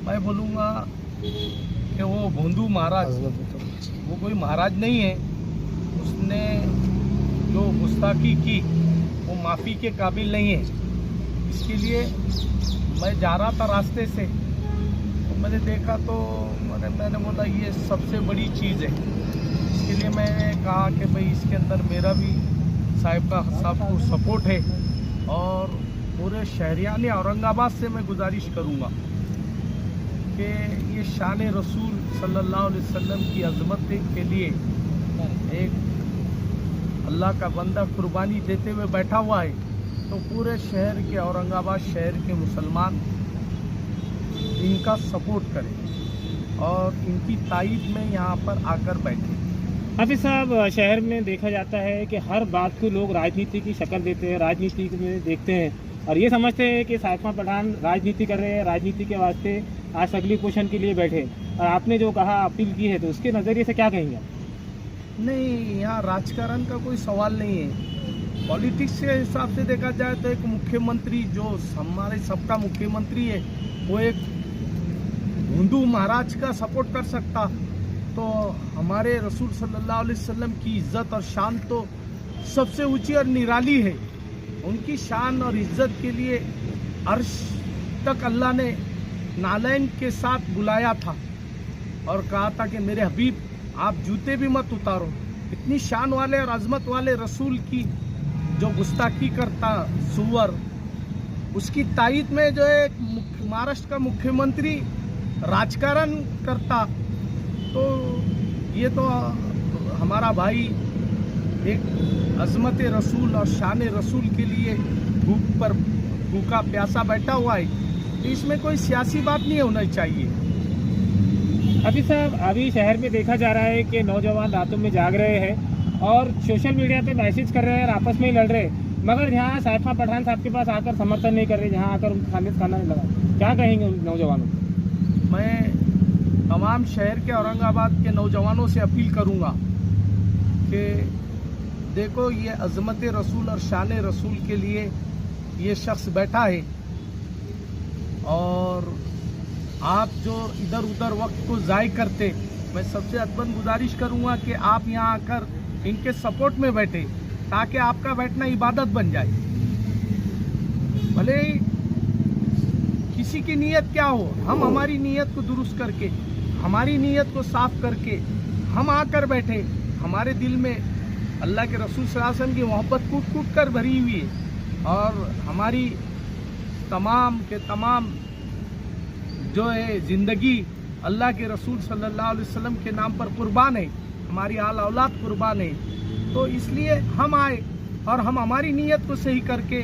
मैं बोलूँगा कि वो भोंदू महाराज, वो कोई महाराज नहीं है। उसने जो गुस्ताखी की वो माफ़ी के काबिल नहीं है। इसके लिए मैं जा रहा था रास्ते से, तो मैंने देखा तो मैंने बोला ये सबसे बड़ी चीज़ है। इसके लिए मैंने कहा कि भाई इसके अंदर मेरा भी साहब को सपोर्ट है। और पूरे शहरियान औरंगाबाद से मैं गुजारिश करूँगा कि ये शान रसूल सल्लल्लाहु अलैहि वसल्लम की अज़मत के लिए एक अल्लाह का बंदा कुर्बानी देते हुए बैठा हुआ है, तो पूरे शहर के औरंगाबाद शहर के मुसलमान इनका सपोर्ट करें और इनकी तायद में यहाँ पर आकर बैठे। हाफिज साहब, शहर में देखा जाता है कि हर बात को लोग राजनीति की शक्ल देते हैं, राजनीति में देखते हैं और ये समझते हैं कि साइफा पठान राजनीति कर रहे हैं, राजनीति के वास्ते आज अगली पोजीशन के लिए बैठे। और आपने जो कहा अपील की है, तो उसके नज़रिए से क्या कहेंगे? नहीं, यहाँ राजकारण का कोई सवाल नहीं है। पॉलिटिक्स के हिसाब से देखा जाए तो एक मुख्यमंत्री जो हमारे सबका मुख्यमंत्री है, वो एक हिंदू महाराज का सपोर्ट कर सकता, तो हमारे रसूल सल्लल्लाहु अलैहि वसल्लम की इज़्ज़त और शान तो सबसे ऊंची और निराली है। उनकी शान और इज़्ज़त के लिए अर्श तक अल्लाह ने नालैन के साथ बुलाया था और कहा था कि मेरे हबीब आप जूते भी मत उतारो। इतनी शान वाले और अजमत वाले रसूल की जो गुस्ताखी करता सुअर, उसकी तायद में जो है महाराष्ट्र का मुख्यमंत्री राजकारण करता, तो ये तो हमारा भाई एक अजमत रसूल और शान रसूल के लिए भूखा प्यासा बैठा हुआ है। तो इसमें कोई सियासी बात नहीं होना चाहिए। हाफिज साहब, अभी शहर में देखा जा रहा है कि नौजवान रातों में जाग रहे हैं और सोशल मीडिया पे मैसेज कर रहे हैं और आपस में ही लड़ रहे हैं, मगर यहाँ साइफा पठान साहब के पास आकर समर्थन नहीं कर रहे, जहाँ आकर उनको खाना नहीं लगा। क्या कहेंगे उन नौजवानों को? मैं तमाम शहर के औरंगाबाद के नौजवानों से अपील करूँगा कि देखो, ये अज़मत रसूल और शान रसूल के लिए ये शख्स बैठा है और आप जो इधर उधर वक्त को ज़ाय करते, मैं सबसे अदबन गुजारिश करूँगा कि आप यहाँ आकर इनके सपोर्ट में बैठे, ताकि आपका बैठना इबादत बन जाए। भले किसी की नीयत क्या हो, हम हमारी नीयत को दुरुस्त करके, हमारी नीयत को साफ करके हम आकर बैठे। हमारे दिल में अल्लाह के रसूल सल्लल्लाहु अलैहि वसल्लम की मोहब्बत कूट कूट कर भरी हुई है और हमारी तमाम के तमाम जो है ज़िंदगी अल्लाह के रसूल सल्लल्लाहु अलैहि वसल्लम के नाम पर कुर्बान है, हमारी आल औलाद कुर्बान है। तो इसलिए हम आए और हम हमारी नीयत को सही करके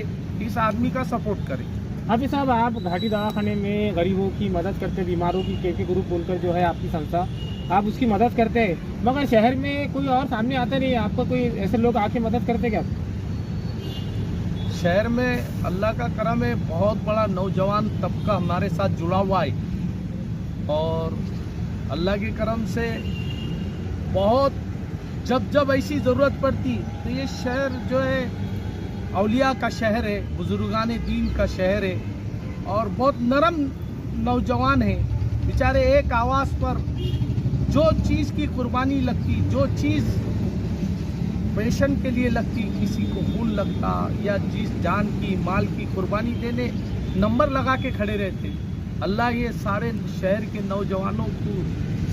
इस आदमी का सपोर्ट करें। हाफिज साहब, आप घाटी दवाखाने में गरीबों की मदद करते, बीमारों की के ग्रुप बोलकर जो है आपकी संस्था, आप उसकी मदद करते हैं, मगर शहर में कोई और सामने आता नहीं है। आपको कोई ऐसे लोग आके मदद करते क्या? शहर में अल्लाह का करम है, बहुत बड़ा नौजवान तबका हमारे साथ जुड़ा हुआ है और अल्लाह के करम से बहुत जब ऐसी ज़रूरत पड़ती तो ये शहर जो है औलिया का शहर है, बुजुर्गान दीन का शहर है और बहुत नरम नौजवान है। बेचारे एक आवाज़ पर जो चीज़ की कुर्बानी लगती, जो चीज़ पेशेंट के लिए लगती, किसी को खून लगता या जिस जान की माल की कुर्बानी देने नंबर लगा के खड़े रहते। अल्लाह ये सारे शहर के नौजवानों को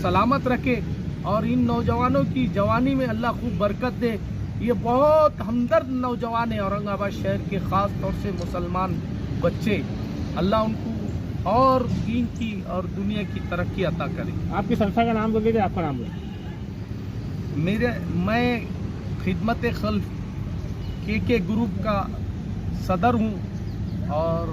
सलामत रखे और इन नौजवानों की जवानी में अल्लाह खूब बरकत दे। ये बहुत हमदर्द नौजवान है औरंगाबाद शहर के, ख़ास तौर से मुसलमान बच्चे, अल्लाह उनको और दीन की और दुनिया की तरक्की अता करे। आपकी संस्था का नाम बोल दीजिए, आपका नाम बोलिए। मैं खिदमत खल्फ के ग्रुप का सदर हूँ और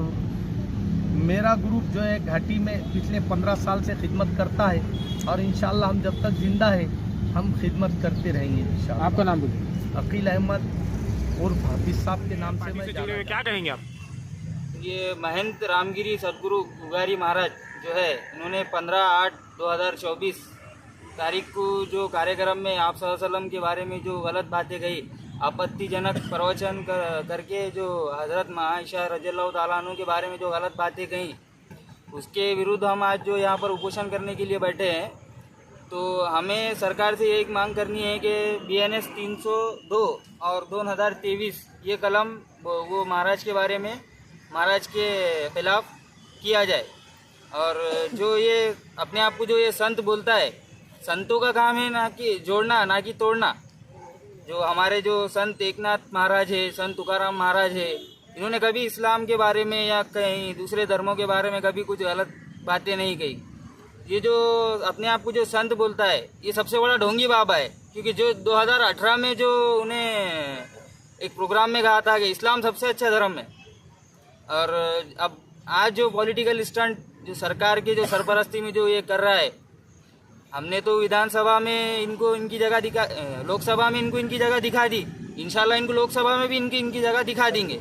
मेरा ग्रुप जो है घाटी में पिछले 15 साल से खिदमत करता है और इंशाल्लाह हम जब तक जिंदा है हम खिदमत करते रहेंगे इंशाल्लाह। आपका नाम बोलिए। अकील अहमद और हाफिज साहब के नाम से मैं क्या कहेंगे आप? ये महंत रामगिरी सदगुरु गुगारी महाराज जो है, इन्होंने 15/8/2024 तारीख को जो कार्यक्रम में आप सल्लल्लाहु अलैहि वसल्लम के बारे में जो गलत बातें कही, आपत्तिजनक प्रवचन करके जो हज़रत आयशा रज़ियल्लाहु ताला अन्हु के बारे में जो गलत बातें कही, उसके विरुद्ध हम आज जो यहाँ पर उपोषण करने के लिए बैठे हैं। तो हमें सरकार से एक मांग करनी है कि BNS 302 और 2023 ये कलम वो महाराज के बारे में, महाराज के खिलाफ किया जाए। और जो ये अपने आप को जो ये संत बोलता है, संतों का काम है ना कि जोड़ना ना कि तोड़ना। जो हमारे जो संत एकनाथ महाराज है, संत तुकाराम महाराज है, इन्होंने कभी इस्लाम के बारे में या कहीं दूसरे धर्मों के बारे में कभी कुछ गलत बातें नहीं कही। ये जो अपने आप को जो संत बोलता है, ये सबसे बड़ा ढोंगी बाबा है। क्योंकि जो 2018 में जो उन्हें एक प्रोग्राम में कहा था कि इस्लाम सबसे अच्छा धर्म है, और अब आज जो पॉलिटिकल स्टंट जो सरकार के जो सरपरस्ती में जो ये कर रहा है, हमने तो विधानसभा में इनको इनकी जगह दिखा, लोकसभा में इनको इनकी जगह दिखा दी, इंशाल्लाह इनको लोकसभा में भी इनकी जगह दिखा देंगे।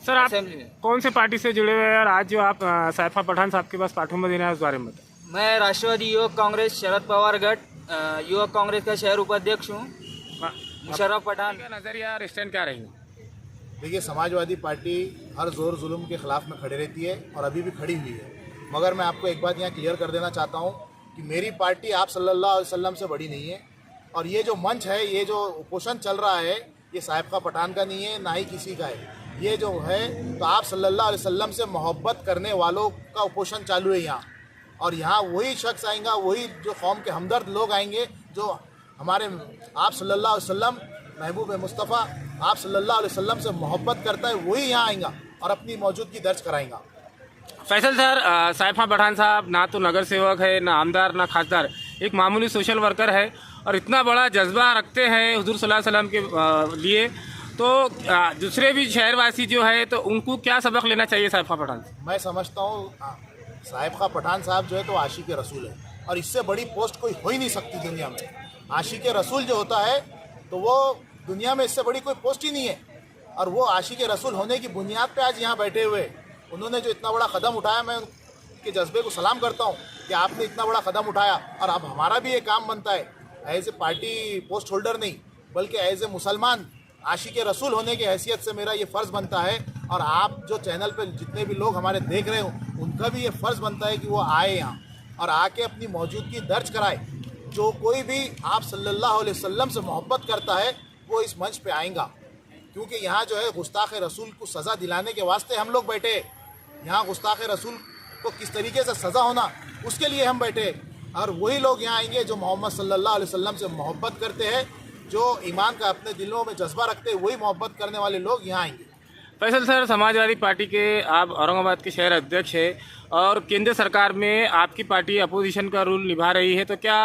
सर, आप असेंबली में कौन से पार्टी से जुड़े हुए हैं और आज जो आप सैफा पठान साहब के पास पाठ्यक्रम देना है उस बारे में बताएं। मैं राष्ट्रवादी युवक कांग्रेस शरद पवार गढ़ युवक कांग्रेस का शहर उपाध्यक्ष हूँ, मुशर्रफ पठान। नजरिया और स्टैंड क्या रहेंगे? देखिए, समाजवादी पार्टी हर जोर जुल्म के खिलाफ में खड़ी रहती है और अभी भी खड़ी हुई है। मगर मैं आपको एक बात यहाँ क्लियर कर देना चाहता हूँ कि मेरी पार्टी आप सल्लल्लाहु अलैहि वसल्लम से बड़ी नहीं है। और ये जो मंच है, ये जो उपोषण चल रहा है, ये साहिब पठान का नहीं है, ना ही किसी का है। ये जो है तो आप सल्लल्लाहु अलैहि वसल्लम से मोहब्बत करने वालों का उपोषण चालू है यहाँ। और यहाँ वही शख्स आएगा, वही जो कौम के हमदर्द लोग आएंगे, जो हमारे आप सल्लल्लाहु अलैहि वसल्लम महबूब मुस्तफ़ा आप सल्लल्लाहु अलैहि वसल्लम से मोहब्बत करता है, वही यहाँ आएगा और अपनी मौजूदगी दर्ज कराएगा। फैसल सर, सैफा पठान साहब ना तो नगर सेवक है, ना आमदार, ना खासदार, एक मामूली सोशल वर्कर है और इतना बड़ा जज्बा रखते हैं हुजूर सल्लल्लाहु अलैहि वसल्लम के लिए। तो दूसरे भी शहरवासी जो है तो उनको क्या सबक लेना चाहिए सैफा पठान से? मैं समझता हूँ साहिब पठान साहब जो है तो आशिक रसूल है, और इससे बड़ी पोस्ट कोई हो ही नहीं सकती दुनिया में। आशिक रसूल जो होता है तो वो दुनिया में इससे बड़ी कोई पोस्ट ही नहीं है। और वो आशिक रसूल होने की बुनियाद पे आज यहाँ बैठे हुए उन्होंने जो इतना बड़ा कदम उठाया, मैं उनके जज्बे को सलाम करता हूँ कि आपने इतना बड़ा कदम उठाया। और अब हमारा भी ये काम बनता है, as a party post holder नहीं बल्कि एज ए मुसलमान आशिक रसूल होने की हैसियत से मेरा ये फ़र्ज़ बनता है। और आप जो चैनल पे जितने भी लोग हमारे देख रहे हो, उनका भी ये फ़र्ज़ बनता है कि वो आए यहाँ और आके अपनी मौजूदगी दर्ज कराए। जो कोई भी आप सल्लल्लाहु अलैहि वसल्लम से मोहब्बत करता है वो इस मंच पे आएगा, क्योंकि यहाँ जो है गुस्ताख रसूल को सज़ा दिलाने के वास्ते हम लोग बैठे। यहाँ गुस्ताख रसूल को किस तरीके से सज़ा होना, उसके लिए हम बैठे। और वही लोग यहाँ आएंगे जो मोहम्मद सल्लल्लाहु अलैहि वसल्लम से मोहब्बत करते हैं, जो ईमान का अपने दिलों में जज्बा रखते हैं, वही मोहब्बत करने वाले लोग यहाँ आएंगे। फैसल सर, समाजवादी पार्टी के आप औरंगाबाद के शहर अध्यक्ष है और केंद्र सरकार में आपकी पार्टी अपोजिशन का रोल निभा रही है, तो क्या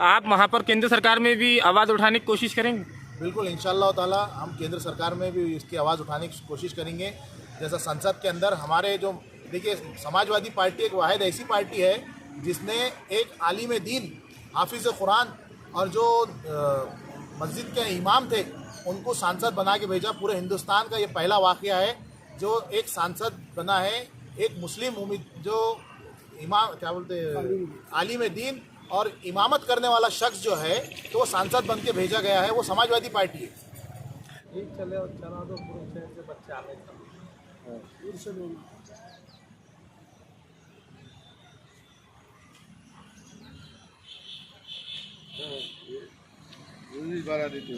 आप वहाँ पर केंद्र सरकार में भी आवाज़ उठाने की कोशिश करेंगे? बिल्कुल, इंशाअल्लाह ताला हम केंद्र सरकार में भी इसकी आवाज़ उठाने की कोशिश करेंगे। जैसा संसद के अंदर हमारे जो, देखिए, समाजवादी पार्टी एक वाहिद ऐसी पार्टी है जिसने एक आलिम दीन, हाफिज़ कुरान और जो मस्जिद के इमाम थे उनको सांसद बना के भेजा। पूरे हिंदुस्तान का ये पहला वाक़या है जो एक सांसद बना है, एक मुस्लिम जो इमाम क्या बोलते हैं आलिम दीन और इमामत करने वाला शख्स जो है तो वो सांसद बन के भेजा गया है, वो समाजवादी पार्टी है। चले और चला दो पूरे शहर से बच्चे आने बारा देते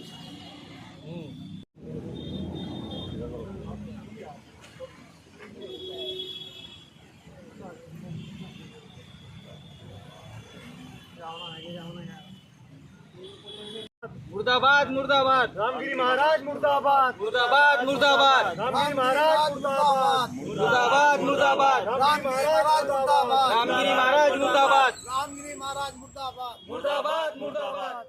मुर्दाबाद मुर्दाबाद रामगिरी महाराज मुर्दाबाद, मुर्दाबाद मुर्दाबाद रामगिरी महाराज मुर्दाबाद, मुर्दाबाद मुर्दाबाद रामगिरी महाराज मुर्दाबाद, रामगिरी महाराज मुर्दाबाद रामगिरी महाराज मुर्दाबाद, मुर्दाबाद मुर्दाबाद।